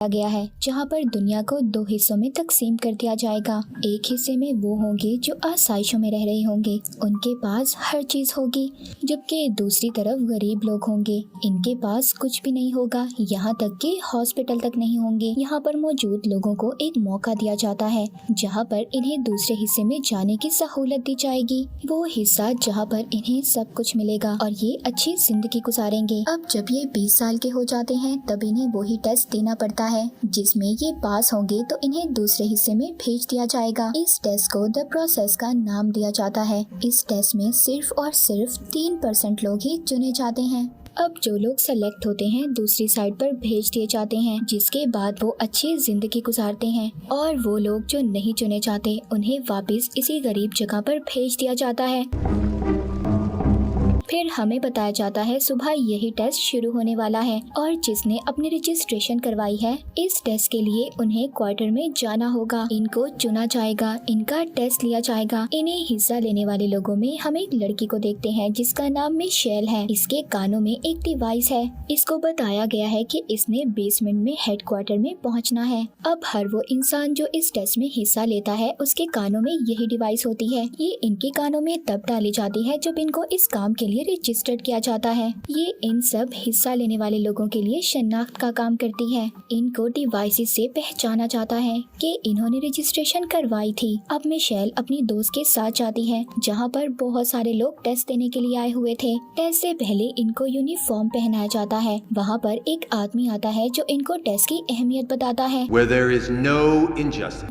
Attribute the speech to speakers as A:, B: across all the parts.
A: गया है, जहां पर दुनिया को दो हिस्सों में तकसीम कर दिया जाएगा। एक हिस्से में वो होंगे जो आसाइशों में रह रहे होंगे, उनके पास हर चीज होगी, जबकि दूसरी तरफ गरीब लोग होंगे, इनके पास कुछ भी नहीं होगा, यहाँ तक कि हॉस्पिटल तक नहीं होंगे। यहाँ पर मौजूद लोगों को एक मौका दिया जाता है जहाँ पर इन्हें दूसरे हिस्से में जाने की सहूलत दी जाएगी, वो हिस्सा जहाँ पर इन्हें सब कुछ मिलेगा और ये अच्छी जिंदगी गुजारेंगे। अब जब ये 20 साल के हो जाते हैं तब इन्हें वही टेस्ट देना पड़ता है जिसमें ये पास होंगे तो इन्हें दूसरे हिस्से में भेज दिया जाएगा। इस टेस्ट को द प्रोसेस का नाम दिया जाता है। इस टेस्ट में सिर्फ और सिर्फ 3% लोग ही चुने जाते हैं। अब जो लोग सेलेक्ट होते हैं दूसरी साइड पर भेज दिए जाते हैं, जिसके बाद वो अच्छी जिंदगी गुजारते हैं, और वो लोग जो नहीं चुने जाते उन्हें वापस इसी गरीब जगह पर भेज दिया जाता है। फिर हमें बताया जाता है सुबह यही टेस्ट शुरू होने वाला है और जिसने अपनी रजिस्ट्रेशन करवाई है इस टेस्ट के लिए उन्हें क्वार्टर में जाना होगा। इनको चुना जाएगा, इनका टेस्ट लिया जाएगा। इन्हें हिस्सा लेने वाले लोगों में हम एक लड़की को देखते हैं जिसका नाम मिशेल है। इसके कानों में एक डिवाइस है। इसको बताया गया है कि इसने बेसमेंट में हेडक्वार्टर में पहुंचना है। अब हर वो इंसान जो इस टेस्ट में हिस्सा लेता है उसके कानों में यही डिवाइस होती है। ये इनके कानों में तब डाली जाती है जब इनको इस काम के लिए रजिस्टर्ड किया जाता है। ये इन सब हिस्सा लेने वाले लोगों के लिए शनाख्त का काम करती है। इनको डिवाइसेस से पहचाना जाता है कि इन्होंने रजिस्ट्रेशन करवाई थी। अब मिशेल अपनी दोस्त के साथ जाती है जहाँ पर बहुत सारे लोग टेस्ट देने के लिए आए हुए थे। टेस्ट से पहले इनको यूनिफॉर्म पहनाया जाता है। वहाँ पर एक आदमी आता है जो इनको टेस्ट की अहमियत बताता है।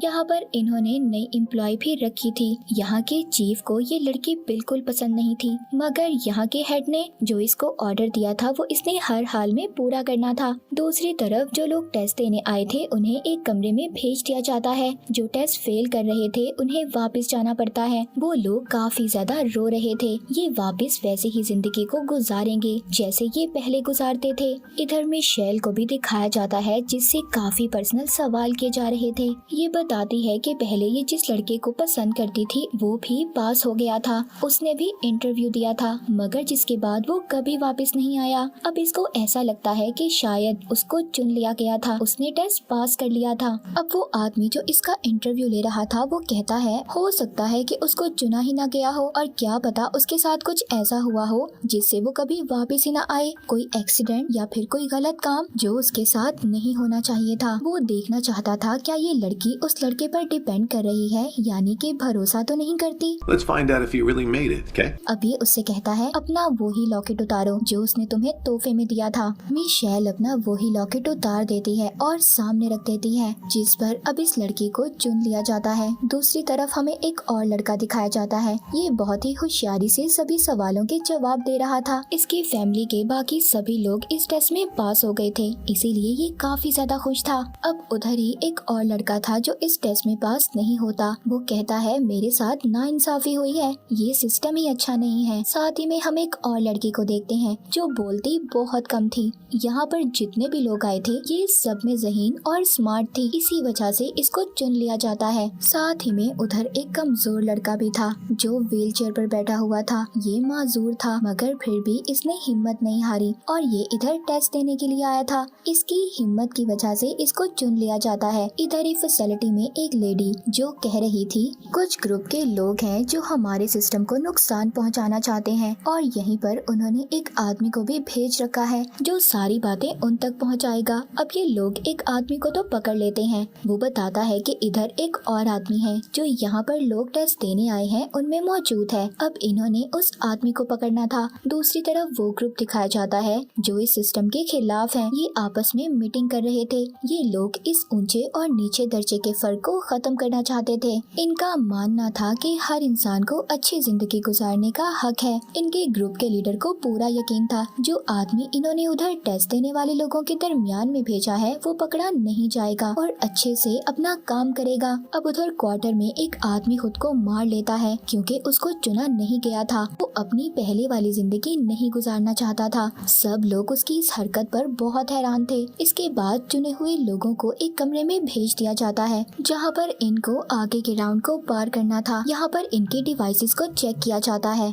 A: यहाँ पर इन्होंने नई एम्प्लॉय भी रखी थी। यहाँ के चीफ को ये लड़की बिल्कुल पसंद नहीं थी, मगर यहाँ के हेड ने जो इसको ऑर्डर दिया था वो इसने हर हाल में पूरा करना था। दूसरी तरफ जो लोग टेस्ट देने आए थे उन्हें एक कमरे में भेज दिया जाता है। जो टेस्ट फेल कर रहे थे उन्हें वापस जाना पड़ता है। वो लोग काफी ज्यादा रो रहे थे। ये वापस वैसे ही जिंदगी को गुजारेंगे जैसे ये पहले गुजारते थे। इधर में शेल को भी दिखाया जाता है जिससे काफी पर्सनल सवाल किए जा रहे थे। ये बताती है कि पहले ये जिस लड़के को पसंद करती थी वो भी पास हो गया था, उसने भी इंटरव्यू दिया था, मगर जिसके बाद वो कभी वापस नहीं आया। अब इसको ऐसा लगता है कि शायद उसको चुन लिया गया था, उसने टेस्ट पास कर लिया था। अब वो आदमी जो इसका इंटरव्यू ले रहा था वो कहता है हो सकता है कि उसको चुना ही ना गया हो और क्या पता उसके साथ कुछ ऐसा हुआ हो जिससे वो कभी वापस ही ना आए, कोई एक्सीडेंट या फिर कोई गलत काम जो उसके साथ नहीं होना चाहिए था। वो देखना चाहता था क्या ये लड़की उस लड़के पर डिपेंड कर रही है, यानी कि भरोसा तो नहीं करती।
B: Let's find out if you really made it, okay?
A: अब ये उससे कहता है अपना वही लॉकेट उतारो जो उसने तुम्हें तोहफे में दिया था। मिशेल अपना वही लॉकेट उतार देती है और सामने रख देती है, जिस पर अब इस लड़की को चुन लिया जाता है। दूसरी तरफ हमें एक और लड़का दिखाया जाता है। ये बहुत ही होशियारी से सभी सवालों के जवाब दे रहा था। इसकी फैमिली के बाकी सभी लोग इस टेस्ट में पास हो गए थे, इसीलिए ये काफी ज्यादा खुश था। अब उधर ही एक और लड़का था जो इस टेस्ट में पास नहीं होता। वो कहता है मेरे साथ नाइंसाफी हुई है, ये सिस्टम ही अच्छा नहीं है। साथ ही में हम एक और लड़की को देखते हैं जो बोलती बहुत कम थी। यहाँ पर जितने भी लोग आए थे ये सब में ज़हीन और स्मार्ट थी, इसी वजह से इसको चुन लिया जाता है। साथ ही में उधर एक कमजोर लड़का भी था जो व्हील चेयर पर बैठा हुआ था। ये माजूर था मगर फिर भी इसने हिम्मत नहीं हारी और ये इधर टेस्ट देने के लिए आया था। इसकी हिम्मत की वजह से इसको चुन लिया जाता है। इधर ही फैसिलिटी में एक लेडी जो कह रही थी कुछ ग्रुप के लोग हैं जो हमारे सिस्टम को नुकसान पहुँचाना चाहते हैं, और यहीं पर उन्होंने एक आदमी को भी भेज रखा है जो सारी बातें उन तक पहुंचाएगा। अब ये लोग एक आदमी को तो पकड़ लेते हैं। वो बताता है कि इधर एक और आदमी है जो यहाँ पर लोग टेस्ट देने आए हैं उनमें मौजूद है। अब इन्होंने उस आदमी को पकड़ना था। दूसरी तरफ वो ग्रुप दिखाया जाता है जो इस सिस्टम के खिलाफ है। ये आपस में मीटिंग कर रहे थे। ये लोग इस ऊंचे और नीचे दर्जे के फर्क को खत्म करना चाहते थे। इनका मानना था कि हर इंसान को अच्छी जिंदगी गुजारने का हक है। इनके ग्रुप के लीडर को पूरा यकीन था जो आदमी इन्होंने उधर टेस्ट देने वाले लोगों के दरमियान में भेजा है वो पकड़ा नहीं जाएगा और अच्छे से अपना काम करेगा। अब उधर क्वार्टर में एक आदमी खुद को मार लेता है क्योंकि उसको चुना नहीं गया था। वो अपनी पहले वाली जिंदगी नहीं गुजारना चाहता था। सब लोग उसकी इस हरकत पर बहुत हैरान थे। इसके बाद चुने हुए लोगों को एक कमरे में भेज दिया जाता है जहाँ पर इनको आगे के राउंड को पार करना था। यहाँ पर इनके डिवाइसेस को चेक किया जाता है।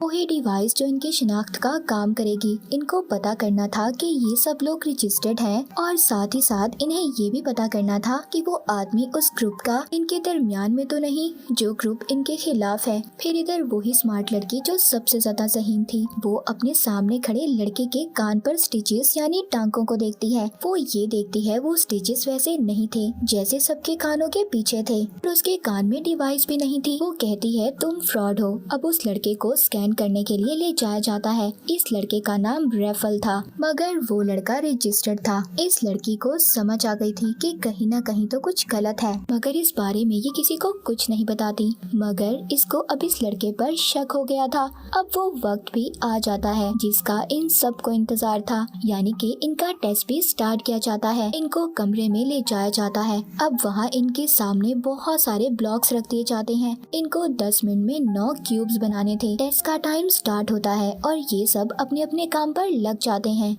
A: वही डिवाइस जो इनकी शिनाख्त का काम करेगी। इनको पता करना था कि ये सब लोग रजिस्टर्ड हैं और साथ ही साथ इन्हें ये भी पता करना था कि वो आदमी उस ग्रुप का इनके दरमियान में तो नहीं जो ग्रुप इनके खिलाफ है। फिर इधर वही स्मार्ट लड़की जो सबसे ज्यादा ज़हीन थी, वो अपने सामने खड़े लड़के के कान पर स्टिचेस यानी टांकों को देखती है। वो ये देखती है वो स्टिचेस वैसे नहीं थे जैसे सबके कानों के पीछे थे और उसके कान में डिवाइस भी नहीं थी। वो कहती है तुम फ्रॉड हो। अब उस लड़के को स्कैन करने के लिए ले जाया जाता है। इस लड़के का नाम रेफल था, मगर वो लड़का रजिस्टर्ड था। इस लड़की को समझ आ गई थी कि कहीं ना कहीं तो कुछ गलत है, मगर इस बारे में ये किसी को कुछ नहीं बताती। मगर इसको अब इस लड़के पर शक हो गया था। अब वो वक्त भी आ जाता है जिसका इन सबको इंतजार था, यानी कि इनका टेस्ट भी स्टार्ट किया जाता है। इनको कमरे में ले जाया जाता है। अब वहाँ इनके सामने बहुत सारे ब्लॉक्स रख दिए जाते हैं। इनको 10 मिनट में 9 क्यूब्स बनाने थे। टेस्ट का टाइम स्टार्ट होता है और ये सब अपने अपने काम पर लग जाते हैं।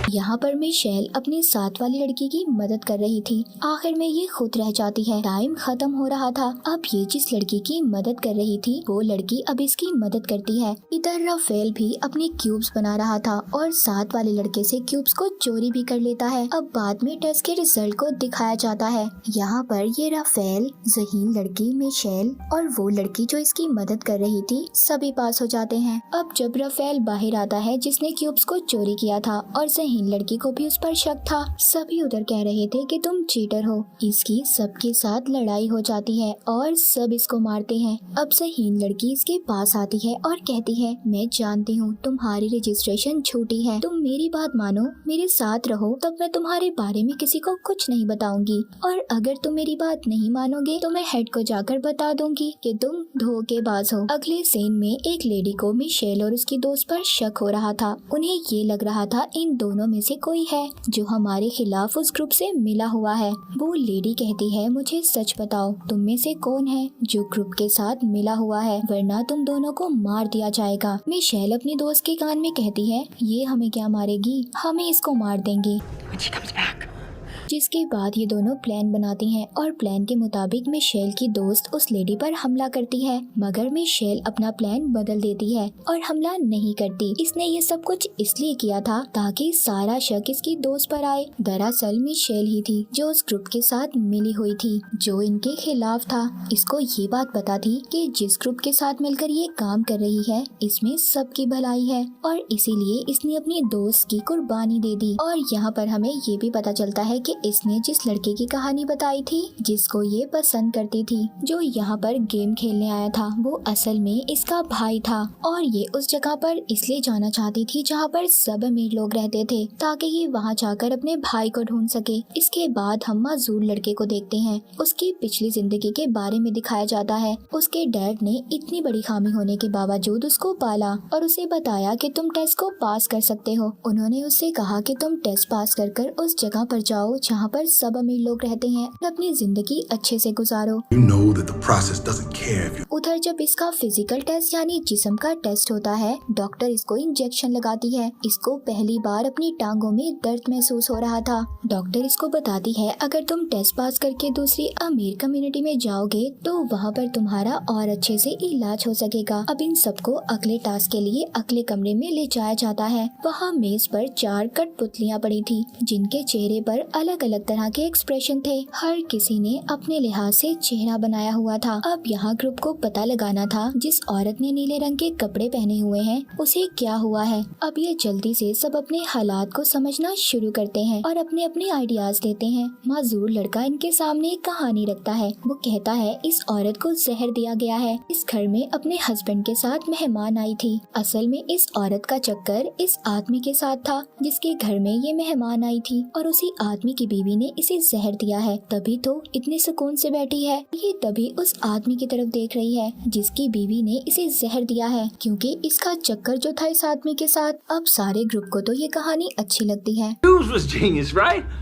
A: यहाँ पर मिशेल अपनी साथ वाली लड़की की मदद कर रही थी। आखिर में ये खुद रह जाती है। टाइम खत्म हो रहा था। अब ये जिस लड़की की मदद कर रही थी वो लड़की अब इसकी मदद करती है। इधर राफेल भी अपने क्यूब्स बना रहा था और साथ वाले लड़के से क्यूब्स को चोरी भी कर लेता है। अब बाद में टेस्ट के रिजल्ट को दिखाया जाता है। यहाँ पर ये राफेल, ज़हीन लड़की, मिशेल और वो लड़की जो इसकी मदद कर रही थी सभी पास हो जाते हैं। अब जब राफेल बाहर आता है जिसने क्यूब्स को चोरी किया था और ज़हीन लड़की को भी उस पर शक था, सभी उधर कह रहे थे कि तुम चीटर हो। इसकी सबके साथ लड़ाई हो जाती है और सब इसको मारते हैं। अब ज़हीन लड़की इसके पास आती है और कहती है मैं जानती हूँ तुम्हारी रजिस्ट्रेशन झूठी है, तुम मेरी बात मानो, मेरे साथ रहो, तब मैं तुम्हारे बारे में किसी को कुछ नहीं बताऊंगी और अगर तुम मेरी बात नहीं मानोगे तो मैं हेड को जाकर बता दूंगी कि तुम धोखेबाज हो। अगले सीन में एक लेडी को मिशेल और उसकी दोस्त पर शक हो रहा था। उन्हें ये लग रहा था इन दोनों में से कोई है जो हमारे खिलाफ उस ग्रुप से मिला हुआ है। वो लेडी कहती है मुझे सच बताओ तुम में से कौन है जो ग्रुप के साथ मिला हुआ है, वरना तुम दोनों को मार दिया जाएगा। मिशेल अपनी दोस्त के कान में कहती है ये हमें क्या मारेगी, हमें इसको मार देंगे। जिसके बाद ये दोनों प्लान बनाती हैं और प्लान के मुताबिक मिशेल की दोस्त उस लेडी पर हमला करती है, मगर मिशेल अपना प्लान बदल देती है और हमला नहीं करती। इसने ये सब कुछ इसलिए किया था ताकि सारा शक इसकी दोस्त पर आए। दरअसल मिशेल ही थी जो उस ग्रुप के साथ मिली हुई थी जो इनके खिलाफ था। इसको ये बात पता थी कि जिस ग्रुप के साथ मिलकर ये काम कर रही है इसमें सबकी भलाई है और इसीलिए इसने अपनी दोस्त की कुर्बानी दे दी। और यहाँ पर हमें ये भी पता चलता है कि इसने जिस लड़के की कहानी बताई थी जिसको ये पसंद करती थी, जो यहाँ पर गेम खेलने आया था, वो असल में इसका भाई था और ये उस जगह पर इसलिए जाना चाहती थी जहाँ पर सब अमीर लोग रहते थे ताकि ये वहाँ जाकर अपने भाई को ढूंढ सके। इसके बाद हम माजूर लड़के को देखते हैं। उसकी पिछली जिंदगी के बारे में दिखाया जाता है। उसके डैड ने इतनी बड़ी खामी होने के बावजूद उसको पाला और उसे बताया कि तुम टेस्ट को पास कर सकते हो। उन्होंने उससे कहा कि तुम टेस्ट पास कर उस जगह पर जाओ जहाँ पर सब अमीर लोग रहते हैं और अपनी जिंदगी अच्छे से गुजारो।
C: You know that the process doesn't care if you
A: उधर जब इसका फिजिकल टेस्ट यानी जिस्म का टेस्ट होता है, डॉक्टर इसको इंजेक्शन लगाती है। इसको पहली बार अपनी टांगों में दर्द महसूस हो रहा था। डॉक्टर इसको बताती है अगर तुम टेस्ट पास करके दूसरी अमीर कम्युनिटी में जाओगे तो वहाँ पर तुम्हारा और अच्छे से इलाज हो सकेगा। अब इन सबको अगले टास्क के लिए अगले कमरे में ले जाया जाता है। वहाँ मेज पर 4 कठपुतलियाँ पड़ी थी जिनके चेहरे पर अलग अलग तरह के एक्सप्रेशन थे। हर किसी ने अपने लिहाज से चेहरा बनाया हुआ था। अब यहाँ ग्रुप को पता लगाना था जिस औरत ने नीले रंग के कपड़े पहने हुए हैं उसे क्या हुआ है। अब ये जल्दी से सब अपने हालात को समझना शुरू करते हैं और अपने अपने आइडियाज देते हैं। माजूर लड़का इनके सामने एक कहानी रखता है। वो कहता है इस औरत को जहर दिया गया है। इस घर में अपने हस्बैंड के साथ मेहमान आई थी। असल में इस औरत का चक्कर इस आदमी के साथ था जिसके घर में ये मेहमान आई थी और उसी आदमी की बीवी ने इसे जहर दिया है, तभी तो इतने सुकून से बैठी है। ये तभी उस आदमी की तरफ देख रही है जिसकी बीवी ने इसे जहर दिया है क्योंकि इसका चक्कर जो था इस आदमी के साथ। अब सारे ग्रुप को तो ये कहानी अच्छी लगती है।
D: News was genius, right?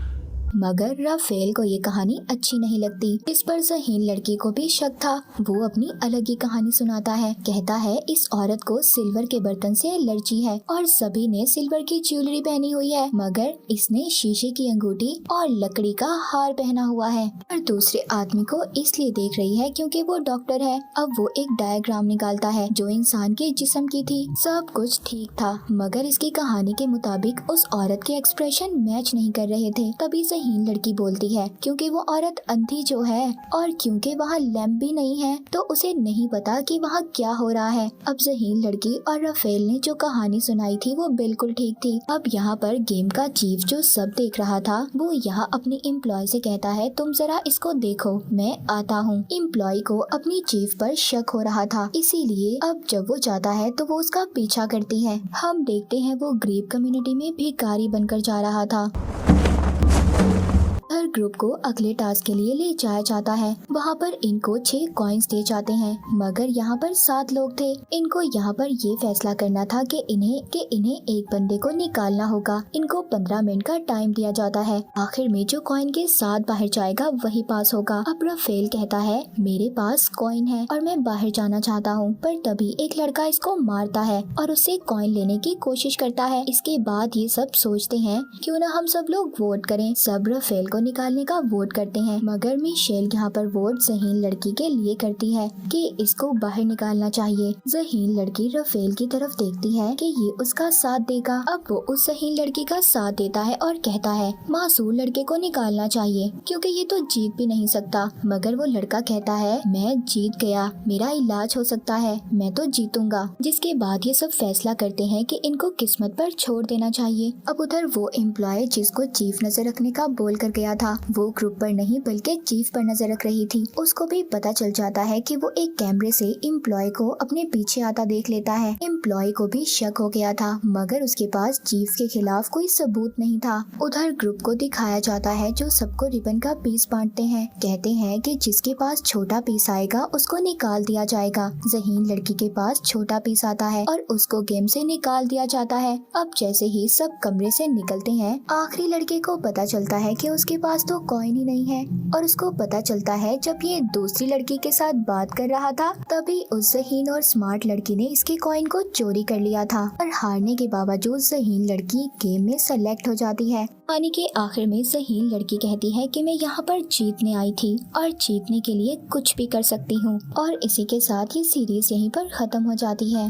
A: मगर राफेल को ये कहानी अच्छी नहीं लगती। इस पर ज़हीन लड़की को भी शक था। वो अपनी अलग ही कहानी सुनाता है। कहता है इस औरत को सिल्वर के बर्तन से एलर्जी है और सभी ने सिल्वर की ज्वेलरी पहनी हुई है, मगर इसने शीशे की अंगूठी और लकड़ी का हार पहना हुआ है। और दूसरे आदमी को इसलिए देख रही है क्योंकि वो डॉक्टर है। अब वो एक डायग्राम निकालता है जो इंसान के जिस्म की थी। सब कुछ ठीक था, मगर इसकी कहानी के मुताबिक उस औरत के एक्सप्रेशन मैच नहीं कर रहे थे। तभी ज़हीन लड़की बोलती है क्योंकि वो औरत अंधी जो है और क्योंकि वहाँ लैंप भी नहीं है तो उसे नहीं पता कि वहाँ क्या हो रहा है। अब ज़हीन लड़की और राफेल ने जो कहानी सुनाई थी वो बिल्कुल ठीक थी। अब यहाँ पर गेम का चीफ जो सब देख रहा था वो यहाँ अपनी एम्प्लॉय से कहता है तुम जरा इसको देखो, मैं आता हूँ। एम्प्लॉय को अपनी चीफ पर शक हो रहा था, इसीलिए अब जब वो जाता है तो वो उसका पीछा करती है। हम देखते हैं वो गरीब कम्युनिटी में भिखारी बनकर जा रहा था। हर ग्रुप को अगले टास्क के लिए ले जाया जाता है। वहाँ पर इनको 6 कॉइन्स दिए जाते हैं, मगर यहाँ पर 7 लोग थे। इनको यहाँ पर ये फैसला करना था कि इन्हें एक बंदे को निकालना होगा। इनको 15 मिनट का टाइम दिया जाता है। आखिर में जो कॉइन के साथ बाहर जाएगा वही पास होगा। अब राफेल कहता है मेरे पास कॉइन है और मैं बाहर जाना चाहता हूँ, पर तभी एक लड़का इसको मारता है और उससे कॉइन लेने की कोशिश करता है। इसके बाद ये सब सोचते हैं क्यों ना हम सब लोग वोट करें। सब राफेल को निकालने का वोट करते हैं, मगर मिशेल यहाँ पर वोट ज़हीन लड़की के लिए करती है कि इसको बाहर निकालना चाहिए। ज़हीन लड़की राफेल की तरफ देखती है कि ये उसका साथ देगा। अब वो उस ज़हीन लड़की का साथ देता है और कहता है मासूम लड़के को निकालना चाहिए क्योंकि ये तो जीत भी नहीं सकता। मगर वो लड़का कहता है मैं जीत गया, मेरा इलाज हो सकता है, मैं तो जीतूंगा। जिसके बाद ये सब फैसला करते हैं कि इनको किस्मत पर छोड़ देना चाहिए। अब उधर वो एम्प्लॉय जिसको चीफ नजर रखने का बोल कर गया था वो ग्रुप पर नहीं बल्कि चीफ पर नजर रख रही थी। उसको भी पता चल जाता है कि वो एक कैमरे से एम्प्लॉय को अपने पीछे आता देख लेता है। एम्प्लॉय को भी शक हो गया था, मगर उसके पास चीफ के खिलाफ कोई सबूत नहीं था। उधर ग्रुप को दिखाया जाता है जो सबको रिबन का पीस बांटते हैं। कहते हैं कि जिसके पास छोटा पीस आएगा उसको निकाल दिया जाएगा। ज़हीन लड़की के पास छोटा पीस आता है और उसको गेम से निकाल दिया जाता है। अब जैसे ही सब कमरे से निकलते हैं आखिरी लड़के को पता चलता है कि उसके पास तो कॉइन ही नहीं है। और उसको पता चलता है जब ये दूसरी लड़की के साथ बात कर रहा था तभी उस ज़हीन और स्मार्ट लड़की ने इसके कॉइन को चोरी कर लिया था। और हारने के बावजूद ज़हीन लड़की गेम में सेलेक्ट हो जाती है। कहानी के आखिर में ज़हीन लड़की कहती है कि मैं यहाँ पर जीतने आई थी और जीतने के लिए कुछ भी कर सकती हूँ। और इसी के साथ ये सीरीज यहीं पर खत्म हो जाती है।